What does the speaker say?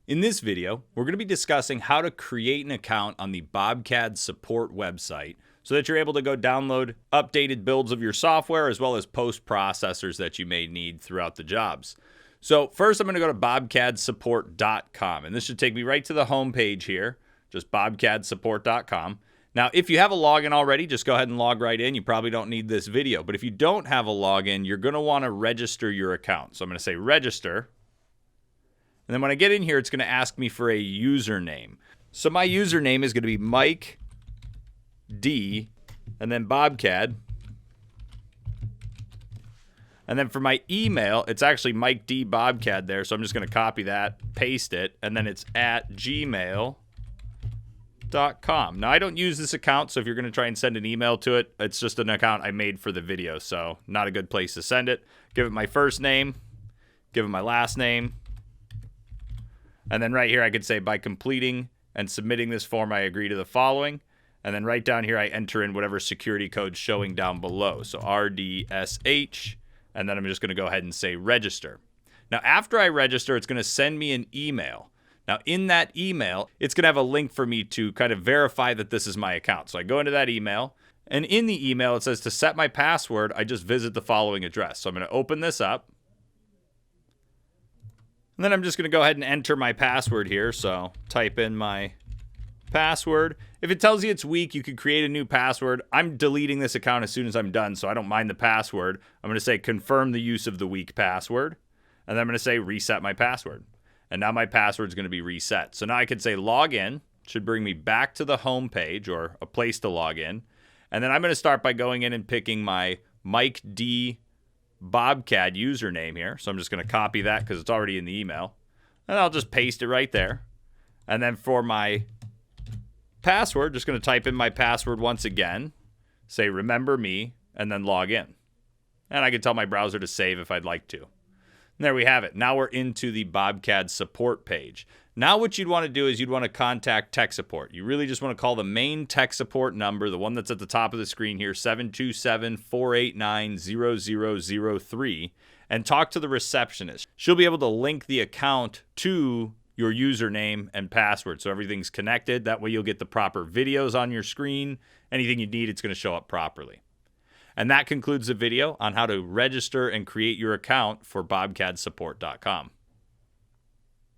In this video, we're going to be discussing how to create an account on the BobCAD support website so that you're able to go download updated builds of your software as well as post-processors that you may need throughout the jobs. So first I'm going to go to BobCAD-support.com, and this should take me right to the home page here, just BobCAD-support.com. Now, if you have a login already, just go ahead and log right in. You probably don't need this video, but if you don't have a login, you're going to want to register your account. So I'm going to say register. And then when I get in here, it's going to ask me for a username. So my username is going to be Mike D, and then BobCAD. And then for my email, it's actually Mike D BobCAD there. So I'm just going to copy that, paste it, and then it's at gmail.com. Now, I don't use this account, so if you're going to try and send an email to it, it's just an account I made for the video, so not a good place to send it. Give it my first name, give it my last name. And then right here, I could say, by completing and submitting this form, I agree to the following. And then right down here, I enter in whatever security code's showing down below. So RDSH, and then I'm just going to go ahead and say register. Now, after I register, it's going to send me an email. Now, in that email, it's going to have a link for me to kind of verify that this is my account. So I go into that email, and in the email, it says to set my password, I just visit the following address. So I'm going to open this up. And then I'm just going to go ahead and enter my password here. So type in my password. If it tells you it's weak, you can create a new password. I'm deleting this account as soon as I'm done, so I don't mind the password. I'm going to say confirm the use of the weak password. And then I'm going to say reset my password. And now my password is going to be reset. So now I can say log in. Should bring me back to the home page or a place to log in. And then I'm going to start by going in and picking my Mike D BobCAD username here. So I'm just going to copy that because it's already in the email. And I'll just paste it right there. And then for my password, just going to type in my password once again, say remember me, and then log in. And I can tell my browser to save if I'd like to. And there we have it. Now we're into the BobCAD support page. Now what you'd want to do is you'd want to contact tech support. You really just want to call the main tech support number, the one that's at the top of the screen here, 727-489-0003, and talk to the receptionist. She'll be able to link the account to your username and password so everything's connected. That way you'll get the proper videos on your screen. Anything you need, it's going to show up properly. And that concludes the video on how to register and create your account for BobCAD-support.com.